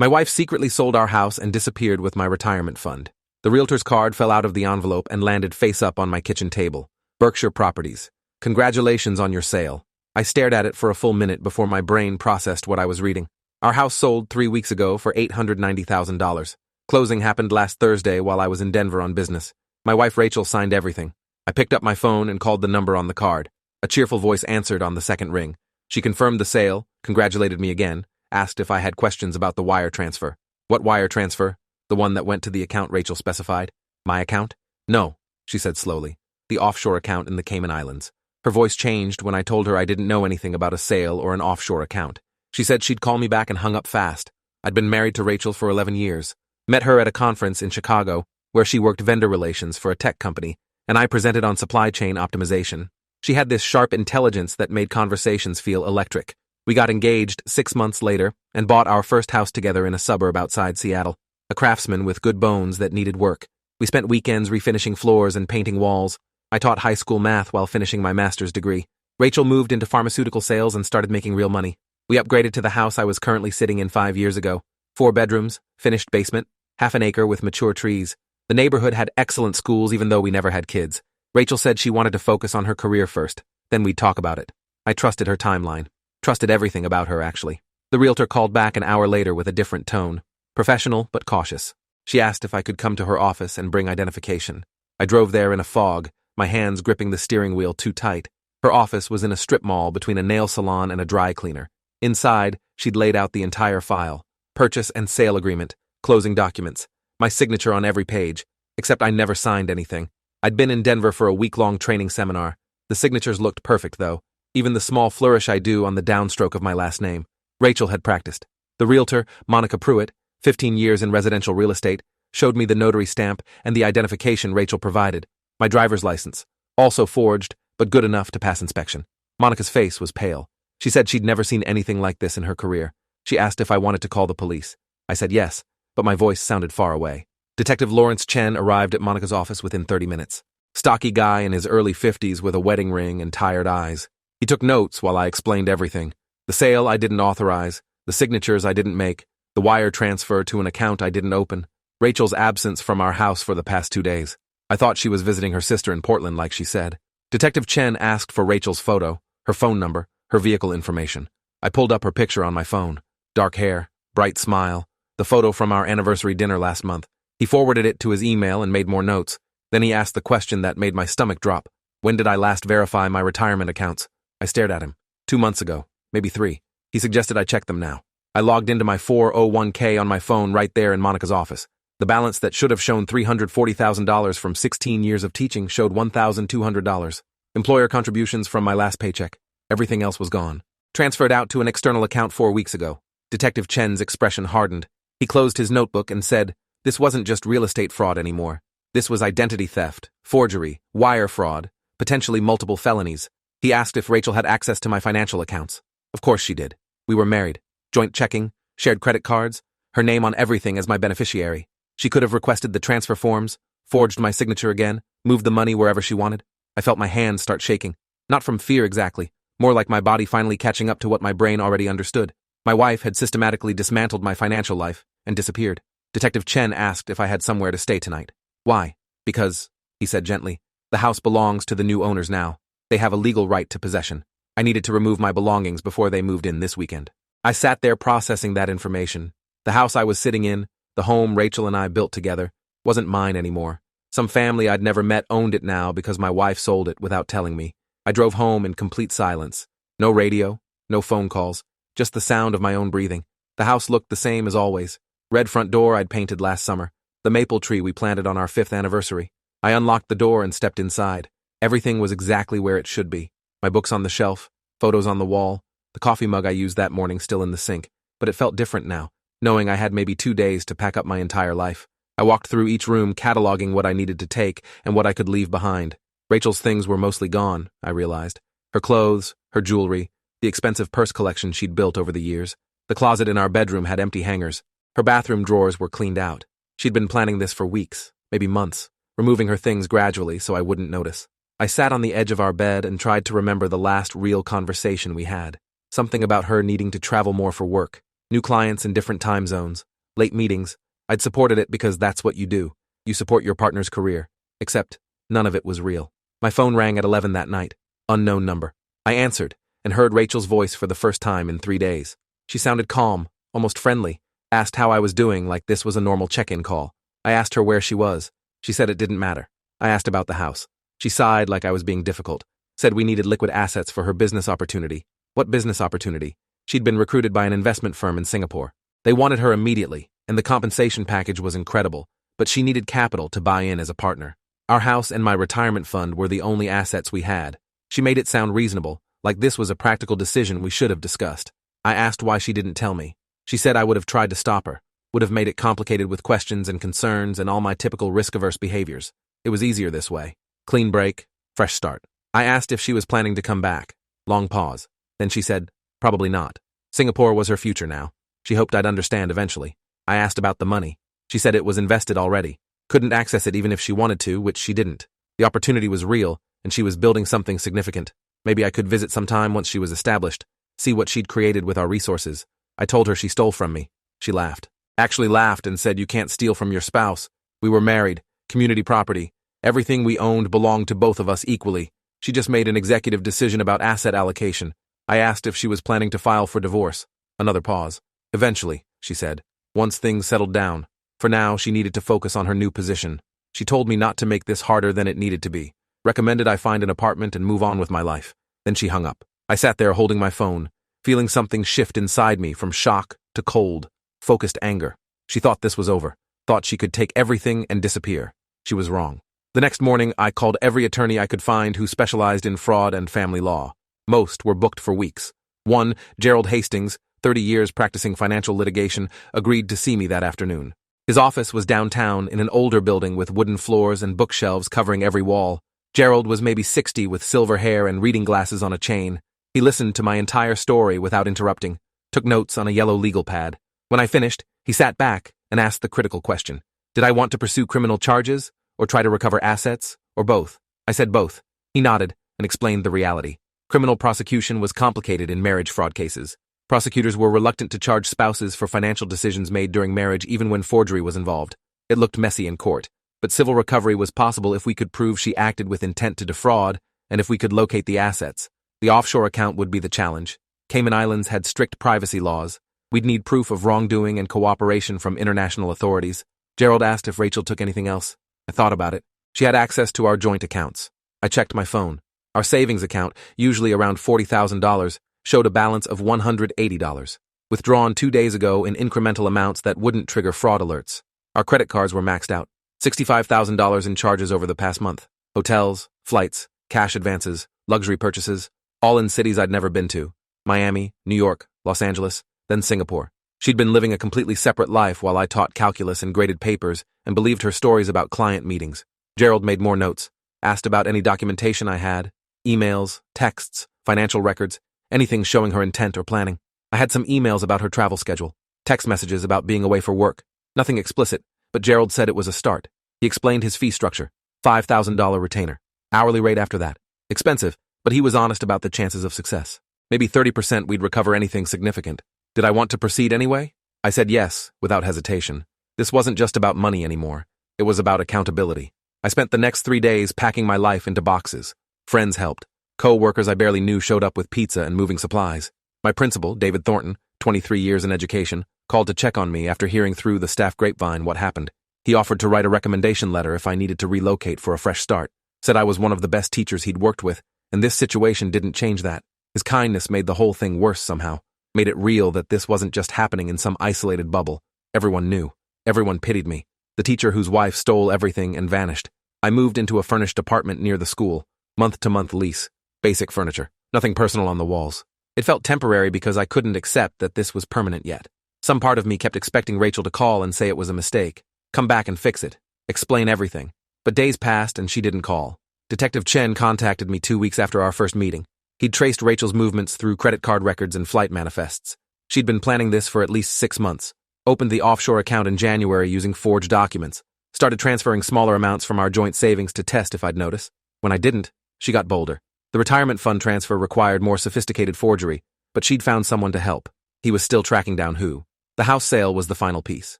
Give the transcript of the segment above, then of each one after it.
My wife secretly sold our house and disappeared with my retirement fund. The realtor's card fell out of the envelope and landed face up on my kitchen table. Berkshire Properties. Congratulations on your sale. I stared at it for a full minute before my brain processed what I was reading. Our house sold 3 weeks ago for $890,000. Closing happened last Thursday while I was in Denver on business. My wife Rachel signed everything. I picked up my phone and called the number on the card. A cheerful voice answered on the second ring. She confirmed the sale, congratulated me again, asked if I had questions about the wire transfer. What wire transfer? The one that went to the account Rachel specified? My account? No, she said slowly. The offshore account in the Cayman Islands. Her voice changed when I told her I didn't know anything about a sale or an offshore account. She said she'd call me back and hung up fast. I'd been married to Rachel for 11 years. Met her at a conference in Chicago, where she worked vendor relations for a tech company, and I presented on supply chain optimization. She had this sharp intelligence that made conversations feel electric. We got engaged 6 months later and bought our first house together in a suburb outside Seattle. A craftsman with good bones that needed work. We spent weekends refinishing floors and painting walls. I taught high school math while finishing my master's degree. Rachel moved into pharmaceutical sales and started making real money. We upgraded to the house I was currently sitting in 5 years ago. 4 bedrooms, finished basement, half an acre with mature trees. The neighborhood had excellent schools even though we never had kids. Rachel said she wanted to focus on her career first, then we'd talk about it. I trusted her timeline. Trusted everything about her, actually. The realtor called back an hour later with a different tone. Professional, but cautious. She asked if I could come to her office and bring identification. I drove there in a fog, my hands gripping the steering wheel too tight. Her office was in a strip mall between a nail salon and a dry cleaner. Inside, she'd laid out the entire file. Purchase and sale agreement, closing documents, my signature on every page, except I never signed anything. I'd been in Denver for a week-long training seminar. The signatures looked perfect, though, even the small flourish I do on the downstroke of my last name. Rachel had practiced. The realtor, Monica Pruitt, 15 years in residential real estate, showed me the notary stamp and the identification Rachel provided. My driver's license, also forged, but good enough to pass inspection. Monica's face was pale. She said she'd never seen anything like this in her career. She asked if I wanted to call the police. I said yes, but my voice sounded far away. Detective Lawrence Chen arrived at Monica's office within 30 minutes. Stocky guy in his early 50s with a wedding ring and tired eyes. He took notes while I explained everything. The sale I didn't authorize, the signatures I didn't make, the wire transfer to an account I didn't open, Rachel's absence from our house for the past 2 days. I thought she was visiting her sister in Portland like she said. Detective Chen asked for Rachel's photo, her phone number, her vehicle information. I pulled up her picture on my phone. Dark hair, bright smile, the photo from our anniversary dinner last month. He forwarded it to his email and made more notes. Then he asked the question that made my stomach drop. When did I last verify my retirement accounts? I stared at him. 2 months ago, maybe 3. He suggested I check them now. I logged into my 401k on my phone right there in Monica's office. The balance that should have shown $340,000 from 16 years of teaching showed $1,200. Employer contributions from my last paycheck. Everything else was gone. Transferred out to an external account 4 weeks ago. Detective Chen's expression hardened. He closed his notebook and said, this wasn't just real estate fraud anymore. This was identity theft, forgery, wire fraud, potentially multiple felonies. He asked if Rachel had access to my financial accounts. Of course she did. We were married. Joint checking, shared credit cards, her name on everything as my beneficiary. She could have requested the transfer forms, forged my signature again, moved the money wherever she wanted. I felt my hands start shaking. Not from fear exactly, more like my body finally catching up to what my brain already understood. My wife had systematically dismantled my financial life and disappeared. Detective Chen asked if I had somewhere to stay tonight. Why? Because, he said gently, the house belongs to the new owners now. They have a legal right to possession. I needed to remove my belongings before they moved in this weekend. I sat there processing that information. The house I was sitting in, the home Rachel and I built together, wasn't mine anymore. Some family I'd never met owned it now because my wife sold it without telling me. I drove home in complete silence. No radio, no phone calls, just the sound of my own breathing. The house looked the same as always. Red front door I'd painted last summer. The maple tree we planted on our 5th anniversary. I unlocked the door and stepped inside. Everything was exactly where it should be. My books on the shelf, photos on the wall, the coffee mug I used that morning still in the sink. But it felt different now, knowing I had maybe 2 days to pack up my entire life. I walked through each room cataloging what I needed to take and what I could leave behind. Rachel's things were mostly gone, I realized. Her clothes, her jewelry, the expensive purse collection she'd built over the years. The closet in our bedroom had empty hangers. Her bathroom drawers were cleaned out. She'd been planning this for weeks, maybe months, removing her things gradually so I wouldn't notice. I sat on the edge of our bed and tried to remember the last real conversation we had. Something about her needing to travel more for work, new clients in different time zones, late meetings. I'd supported it because that's what you do. You support your partner's career. Except, none of it was real. My phone rang at 11 that night. Unknown number. I answered, and heard Rachel's voice for the first time in 3 days. She sounded calm, almost friendly, asked how I was doing like this was a normal check-in call. I asked her where she was. She said it didn't matter. I asked about the house. She sighed like I was being difficult, said we needed liquid assets for her business opportunity. What business opportunity? She'd been recruited by an investment firm in Singapore. They wanted her immediately, and the compensation package was incredible, but she needed capital to buy in as a partner. Our house and my retirement fund were the only assets we had. She made it sound reasonable, like this was a practical decision we should have discussed. I asked why she didn't tell me. She said I would have tried to stop her, would have made it complicated with questions and concerns and all my typical risk-averse behaviors. It was easier this way. Clean break, fresh start. I asked if she was planning to come back. Long pause. Then she said, probably not. Singapore was her future now. She hoped I'd understand eventually. I asked about the money. She said it was invested already. Couldn't access it even if she wanted to, which she didn't. The opportunity was real, and she was building something significant. Maybe I could visit sometime once she was established, see what she'd created with our resources. I told her she stole from me. She laughed. Actually laughed and said you can't steal from your spouse. We were married, community property. Everything we owned belonged to both of us equally. She just made an executive decision about asset allocation. I asked if she was planning to file for divorce. Another pause. Eventually, she said, once things settled down. For now, she needed to focus on her new position. She told me not to make this harder than it needed to be. Recommended I find an apartment and move on with my life. Then she hung up. I sat there holding my phone, feeling something shift inside me from shock to cold, focused anger. She thought this was over, thought she could take everything and disappear. She was wrong. The next morning, I called every attorney I could find who specialized in fraud and family law. Most were booked for weeks. One, Gerald Hastings, 30 years practicing financial litigation, agreed to see me that afternoon. His office was downtown in an older building with wooden floors and bookshelves covering every wall. Gerald was maybe 60 with silver hair and reading glasses on a chain. He listened to my entire story without interrupting, took notes on a yellow legal pad. When I finished, he sat back and asked the critical question. Did I want to pursue criminal charges, or try to recover assets, or both? I said both. He nodded and explained the reality. Criminal prosecution was complicated in marriage fraud cases. Prosecutors were reluctant to charge spouses for financial decisions made during marriage even when forgery was involved. It looked messy in court, but civil recovery was possible if we could prove she acted with intent to defraud and if we could locate the assets. The offshore account would be the challenge. Cayman Islands had strict privacy laws. We'd need proof of wrongdoing and cooperation from international authorities. Gerald asked if Rachel took anything else. I thought about it. She had access to our joint accounts. I checked my phone. Our savings account, usually around $40,000, showed a balance of $180, withdrawn 2 days ago in incremental amounts that wouldn't trigger fraud alerts. Our credit cards were maxed out. $65,000 in charges over the past month. Hotels, flights, cash advances, luxury purchases, all in cities I'd never been to. Miami, New York, Los Angeles, then Singapore. She'd been living a completely separate life while I taught calculus and graded papers and believed her stories about client meetings. Gerald made more notes, asked about any documentation I had, emails, texts, financial records, anything showing her intent or planning. I had some emails about her travel schedule, text messages about being away for work. Nothing explicit, but Gerald said it was a start. He explained his fee structure, $5,000 retainer, hourly rate after that. Expensive, but he was honest about the chances of success. Maybe 30% we'd recover anything significant. Did I want to proceed anyway? I said yes, without hesitation. This wasn't just about money anymore. It was about accountability. I spent the next 3 days packing my life into boxes. Friends helped. Co-workers I barely knew showed up with pizza and moving supplies. My principal, David Thornton, 23 years in education, called to check on me after hearing through the staff grapevine what happened. He offered to write a recommendation letter if I needed to relocate for a fresh start. Said I was one of the best teachers he'd worked with, and this situation didn't change that. His kindness made the whole thing worse somehow. Made it real that this wasn't just happening in some isolated bubble. Everyone knew. Everyone pitied me. The teacher whose wife stole everything and vanished. I moved into a furnished apartment near the school. Month-to-month lease. Basic furniture. Nothing personal on the walls. It felt temporary because I couldn't accept that this was permanent yet. Some part of me kept expecting Rachel to call and say it was a mistake. Come back and fix it. Explain everything. But days passed and she didn't call. Detective Chen contacted me 2 weeks after our first meeting. He'd traced Rachel's movements through credit card records and flight manifests. She'd been planning this for at least 6 months. Opened the offshore account in January using forged documents. Started transferring smaller amounts from our joint savings to test if I'd notice. When I didn't, she got bolder. The retirement fund transfer required more sophisticated forgery, but she'd found someone to help. He was still tracking down who. The house sale was the final piece.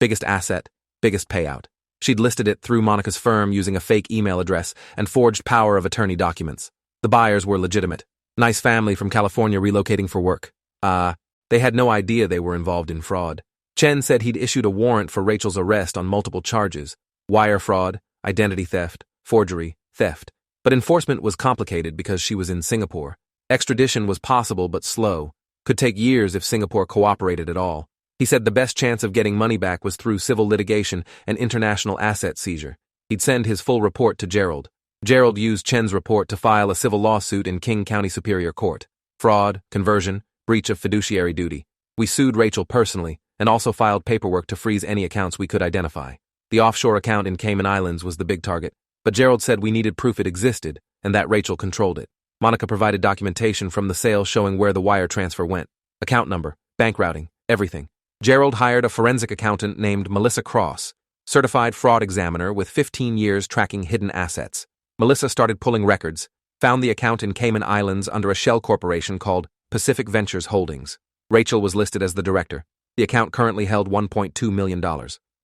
Biggest asset, biggest payout. She'd listed it through Monica's firm using a fake email address and forged power of attorney documents. The buyers were legitimate. Nice family from California relocating for work. They had no idea they were involved in fraud. Chen said he'd issued a warrant for Rachel's arrest on multiple charges: wire fraud, identity theft, forgery, theft. But enforcement was complicated because she was in Singapore. Extradition was possible but slow. Could take years if Singapore cooperated at all. He said the best chance of getting money back was through civil litigation and international asset seizure. He'd send his full report to Gerald. Gerald used Chen's report to file a civil lawsuit in King County Superior Court. Fraud, conversion, breach of fiduciary duty. We sued Rachel personally and also filed paperwork to freeze any accounts we could identify. The offshore account in Cayman Islands was the big target, but Gerald said we needed proof it existed and that Rachel controlled it. Monica provided documentation from the sale showing where the wire transfer went. Account number, bank routing, everything. Gerald hired a forensic accountant named Melissa Cross, certified fraud examiner with 15 years tracking hidden assets. Melissa started pulling records, found the account in Cayman Islands under a shell corporation called Pacific Ventures Holdings. Rachel was listed as the director. The account currently held $1.2 million.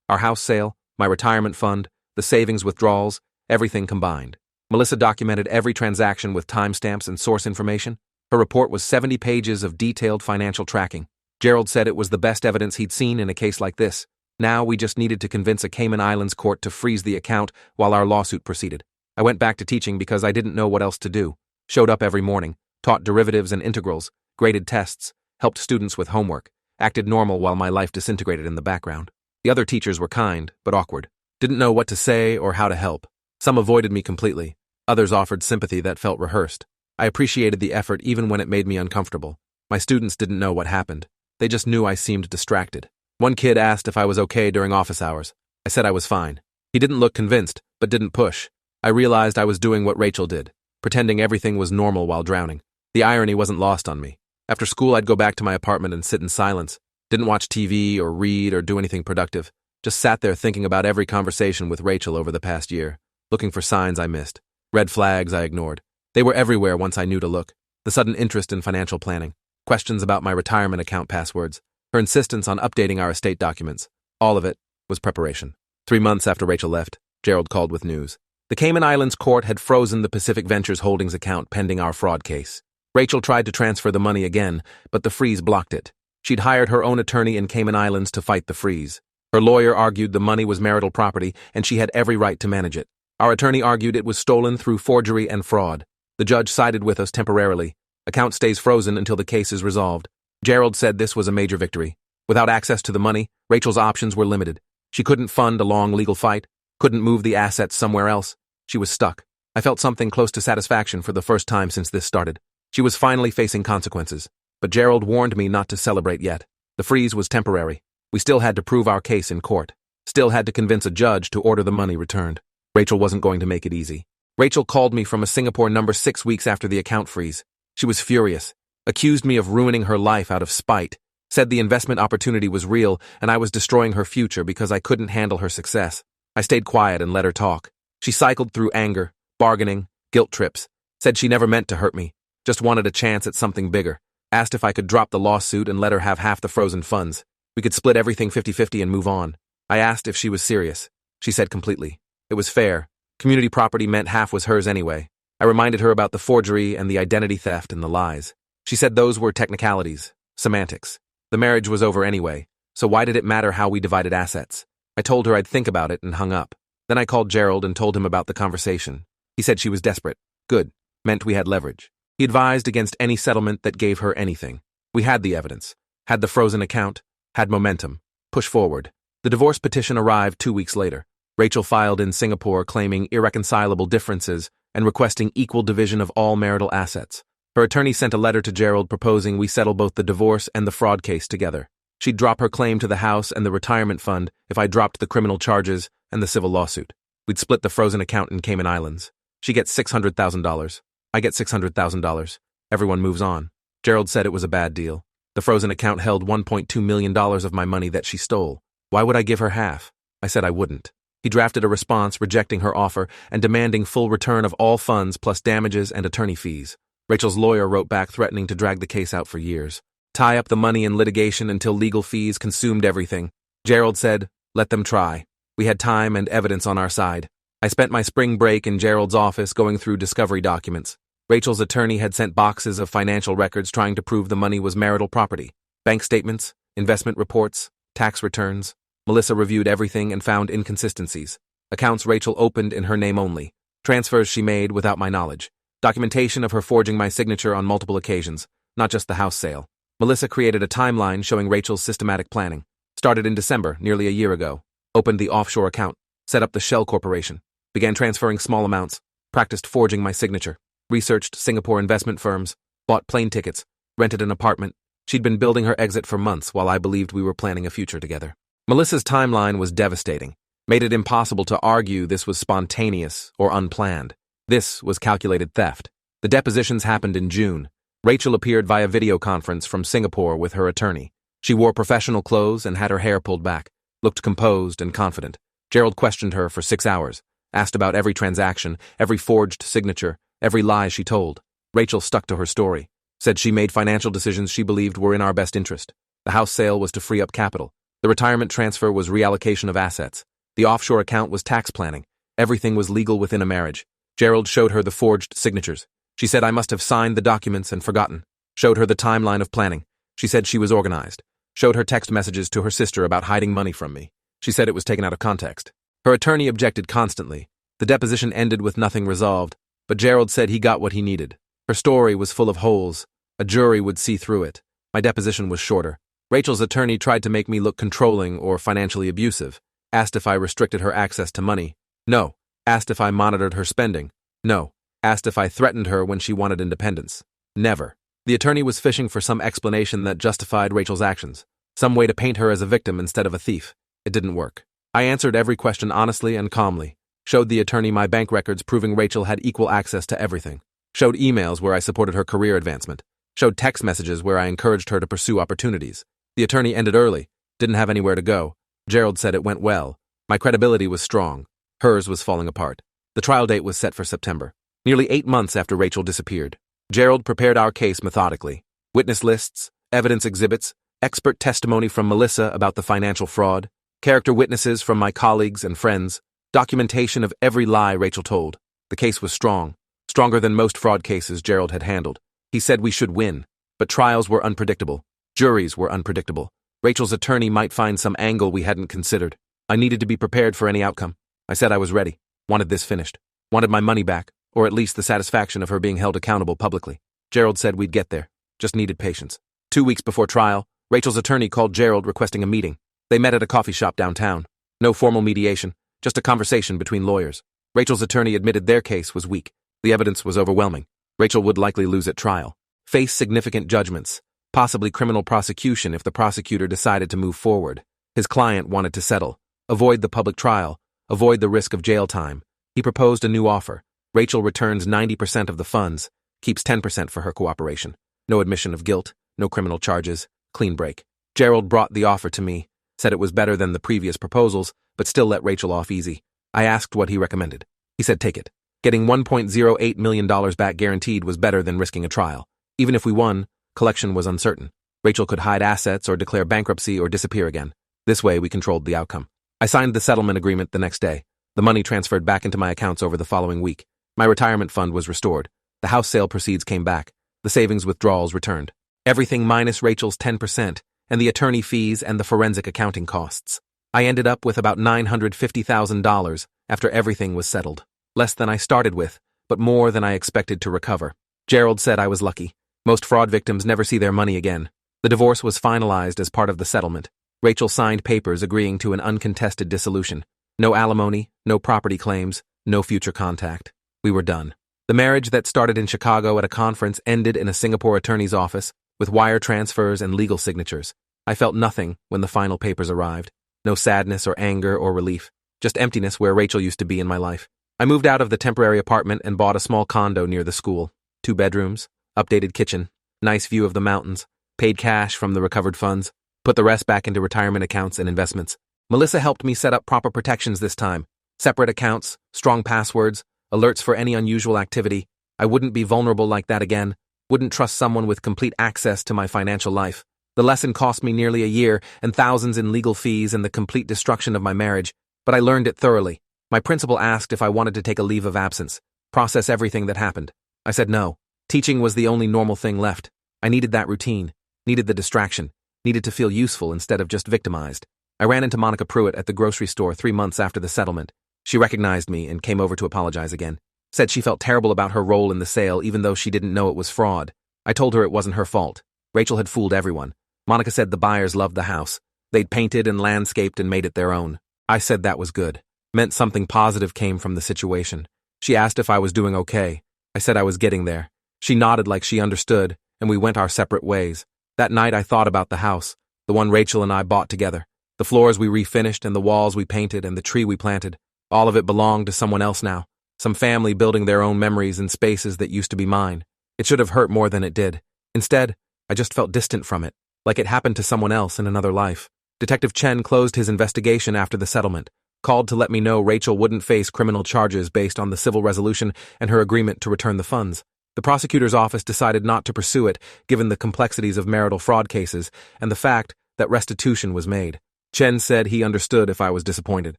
Our house sale, my retirement fund, the savings withdrawals, everything combined. Melissa documented every transaction with timestamps and source information. Her report was 70 pages of detailed financial tracking. Gerald said it was the best evidence he'd seen in a case like this. Now we just needed to convince a Cayman Islands court to freeze the account while our lawsuit proceeded. I went back to teaching because I didn't know what else to do. Showed up every morning, taught derivatives and integrals, graded tests, helped students with homework, acted normal while my life disintegrated in the background. The other teachers were kind, but awkward. Didn't know what to say or how to help. Some avoided me completely. Others offered sympathy that felt rehearsed. I appreciated the effort even when it made me uncomfortable. My students didn't know what happened. They just knew I seemed distracted. One kid asked if I was okay during office hours. I said I was fine. He didn't look convinced, but didn't push. I realized I was doing what Rachel did, pretending everything was normal while drowning. The irony wasn't lost on me. After school, I'd go back to my apartment and sit in silence. Didn't watch TV or read or do anything productive. Just sat there thinking about every conversation with Rachel over the past year, looking for signs I missed. Red flags I ignored. They were everywhere once I knew to look. The sudden interest in financial planning. Questions about my retirement account passwords. Her insistence on updating our estate documents. All of it was preparation. 3 months after Rachel left, Gerald called with news. The Cayman Islands court had frozen the Pacific Ventures Holdings account pending our fraud case. Rachel tried to transfer the money again, but the freeze blocked it. She'd hired her own attorney in Cayman Islands to fight the freeze. Her lawyer argued the money was marital property and she had every right to manage it. Our attorney argued it was stolen through forgery and fraud. The judge sided with us temporarily. Account stays frozen until the case is resolved. Gerald said this was a major victory. Without access to the money, Rachel's options were limited. She couldn't fund a long legal fight, couldn't move the assets somewhere else. She was stuck. I felt something close to satisfaction for the first time since this started. She was finally facing consequences. But Gerald warned me not to celebrate yet. The freeze was temporary. We still had to prove our case in court. Still had to convince a judge to order the money returned. Rachel wasn't going to make it easy. Rachel called me from a Singapore number 6 weeks after the account freeze. She was furious, accused me of ruining her life out of spite, said the investment opportunity was real and I was destroying her future because I couldn't handle her success. I stayed quiet and let her talk. She cycled through anger, bargaining, guilt trips, said she never meant to hurt me, just wanted a chance at something bigger, asked if I could drop the lawsuit and let her have half the frozen funds. We could split everything 50-50 and move on. I asked if she was serious. She said completely. It was fair. Community property meant half was hers anyway. I reminded her about the forgery and the identity theft and the lies. She said those were technicalities, semantics. The marriage was over anyway, so why did it matter how we divided assets? I told her I'd think about it and hung up. Then I called Gerald and told him about the conversation. He said she was desperate. Good. Meant we had leverage. He advised against any settlement that gave her anything. We had the evidence. Had the frozen account. Had momentum. Push forward. The divorce petition arrived 2 weeks later. Rachel filed in Singapore claiming irreconcilable differences and requesting equal division of all marital assets. Her attorney sent a letter to Gerald proposing we settle both the divorce and the fraud case together. She'd drop her claim to the house and the retirement fund if I dropped the criminal charges and the civil lawsuit. We'd split the frozen account in Cayman Islands. She gets $600,000. I get $600,000. Everyone moves on. Gerald said it was a bad deal. The frozen account held $1.2 million of my money that she stole. Why would I give her half? I said I wouldn't. He drafted a response rejecting her offer and demanding full return of all funds plus damages and attorney fees. Rachel's lawyer wrote back threatening to drag the case out for years. Tie up the money in litigation until legal fees consumed everything. Gerald said, Let them try. We had time and evidence on our side. I spent my spring break in Gerald's office going through discovery documents. Rachel's attorney had sent boxes of financial records trying to prove the money was marital property. Bank statements, investment reports, tax returns. Melissa reviewed everything and found inconsistencies. Accounts Rachel opened in her name only. Transfers she made without my knowledge. Documentation of her forging my signature on multiple occasions, not just the house sale. Melissa created a timeline showing Rachel's systematic planning. Started in December, nearly a year ago. Opened the offshore account. Set up the shell corporation. Began transferring small amounts. Practiced forging my signature. Researched Singapore investment firms. Bought plane tickets. Rented an apartment. She'd been building her exit for months while I believed we were planning a future together. Melissa's timeline was devastating. Made it impossible to argue this was spontaneous or unplanned. This was calculated theft. The depositions happened in June. Rachel appeared via video conference from Singapore with her attorney. She wore professional clothes and had her hair pulled back, looked composed and confident. Gerald questioned her for 6 hours, asked about every transaction, every forged signature, every lie she told. Rachel stuck to her story, said she made financial decisions she believed were in our best interest. The house sale was to free up capital. The retirement transfer was reallocation of assets. The offshore account was tax planning. Everything was legal within a marriage. Gerald showed her the forged signatures. She said I must have signed the documents and forgotten. Showed her the timeline of planning. She said she was organized. Showed her text messages to her sister about hiding money from me. She said it was taken out of context. Her attorney objected constantly. The deposition ended with nothing resolved, but Gerald said he got what he needed. Her story was full of holes. A jury would see through it. My deposition was shorter. Rachel's attorney tried to make me look controlling or financially abusive. Asked if I restricted her access to money. No. Asked if I monitored her spending. No. Asked if I threatened her when she wanted independence. Never. The attorney was fishing for some explanation that justified Rachel's actions. Some way to paint her as a victim instead of a thief. It didn't work. I answered every question honestly and calmly. Showed the attorney my bank records proving Rachel had equal access to everything. Showed emails where I supported her career advancement. Showed text messages where I encouraged her to pursue opportunities. The attorney ended early. Didn't have anywhere to go. Gerald said it went well. My credibility was strong. Hers was falling apart. The trial date was set for September. Nearly 8 months after Rachel disappeared. Gerald prepared our case methodically. Witness lists, evidence exhibits, expert testimony from Melissa about the financial fraud, character witnesses from my colleagues and friends, documentation of every lie Rachel told. The case was strong. Stronger than most fraud cases Gerald had handled. He said we should win. But trials were unpredictable. Juries were unpredictable. Rachel's attorney might find some angle we hadn't considered. I needed to be prepared for any outcome. I said I was ready. Wanted this finished. Wanted my money back, or at least the satisfaction of her being held accountable publicly. Gerald said we'd get there. Just needed patience. 2 weeks before trial, Rachel's attorney called Gerald requesting a meeting. They met at a coffee shop downtown. No formal mediation, just a conversation between lawyers. Rachel's attorney admitted their case was weak. The evidence was overwhelming. Rachel would likely lose at trial. Face significant judgments. Possibly criminal prosecution if the prosecutor decided to move forward. His client wanted to settle. Avoid the public trial. Avoid the risk of jail time. He proposed a new offer. Rachel returns 90% of the funds, keeps 10% for her cooperation. No admission of guilt, no criminal charges, clean break. Gerald brought the offer to me, said it was better than the previous proposals, but still let Rachel off easy. I asked what he recommended. He said take it. Getting $1.08 million back guaranteed was better than risking a trial. Even if we won, collection was uncertain. Rachel could hide assets or declare bankruptcy or disappear again. This way, we controlled the outcome. I signed the settlement agreement the next day. The money transferred back into my accounts over the following week. My retirement fund was restored. The house sale proceeds came back. The savings withdrawals returned. Everything minus Rachel's 10%, and the attorney fees and the forensic accounting costs. I ended up with about $950,000 after everything was settled. Less than I started with, but more than I expected to recover. Gerald said I was lucky. Most fraud victims never see their money again. The divorce was finalized as part of the settlement. Rachel signed papers agreeing to an uncontested dissolution. No alimony, no property claims, no future contact. We were done. The marriage that started in Chicago at a conference ended in a Singapore attorney's office with wire transfers and legal signatures. I felt nothing when the final papers arrived. No sadness or anger or relief. Just emptiness where Rachel used to be in my life. I moved out of the temporary apartment and bought a small condo near the school. 2 bedrooms, updated kitchen, nice view of the mountains, paid cash from the recovered funds, put the rest back into retirement accounts and investments. Melissa helped me set up proper protections this time. Separate accounts, strong passwords, alerts for any unusual activity. I wouldn't be vulnerable like that again. Wouldn't trust someone with complete access to my financial life. The lesson cost me nearly a year and thousands in legal fees and the complete destruction of my marriage, but I learned it thoroughly. My principal asked if I wanted to take a leave of absence, process everything that happened. I said no. Teaching was the only normal thing left. I needed that routine, needed the distraction, needed to feel useful instead of just victimized. I ran into Monica Pruitt at the grocery store 3 months after the settlement. She recognized me and came over to apologize again. Said she felt terrible about her role in the sale even though she didn't know it was fraud. I told her it wasn't her fault. Rachel had fooled everyone. Monica said the buyers loved the house. They'd painted and landscaped and made it their own. I said that was good. Meant something positive came from the situation. She asked if I was doing okay. I said I was getting there. She nodded like she understood, and we went our separate ways. That night I thought about the house, the one Rachel and I bought together. The floors we refinished and the walls we painted and the tree we planted. All of it belonged to someone else now. Some family building their own memories in spaces that used to be mine. It should have hurt more than it did. Instead, I just felt distant from it, like it happened to someone else in another life. Detective Chen closed his investigation after the settlement, called to let me know Rachel wouldn't face criminal charges based on the civil resolution and her agreement to return the funds. The prosecutor's office decided not to pursue it, given the complexities of marital fraud cases and the fact that restitution was made. Chen said he understood if I was disappointed.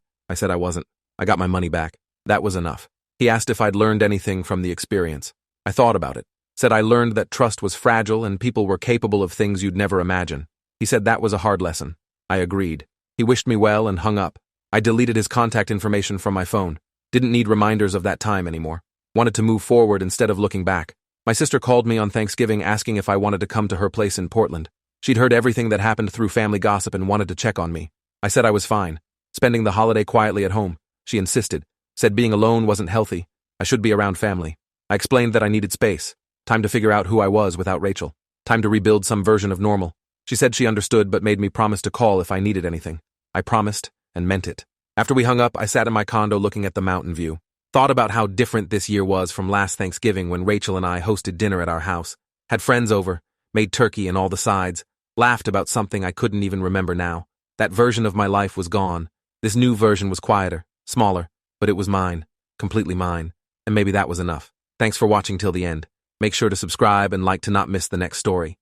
I said I wasn't. I got my money back. That was enough. He asked if I'd learned anything from the experience. I thought about it. Said I learned that trust was fragile and people were capable of things you'd never imagine. He said that was a hard lesson. I agreed. He wished me well and hung up. I deleted his contact information from my phone. Didn't need reminders of that time anymore. Wanted to move forward instead of looking back. My sister called me on Thanksgiving asking if I wanted to come to her place in Portland. She'd heard everything that happened through family gossip and wanted to check on me. I said I was fine. Spending the holiday quietly at home. She insisted. Said being alone wasn't healthy. I should be around family. I explained that I needed space. Time to figure out who I was without Rachel. Time to rebuild some version of normal. She said she understood but made me promise to call if I needed anything. I promised and meant it. After we hung up, I sat in my condo looking at the mountain view. Thought about how different this year was from last Thanksgiving when Rachel and I hosted dinner at our house. Had friends over, made turkey and all the sides, laughed about something I couldn't even remember now. That version of my life was gone. This new version was quieter, smaller, but it was mine, completely mine, and maybe that was enough. Thanks for watching till the end. Make sure to subscribe and like to not miss the next story.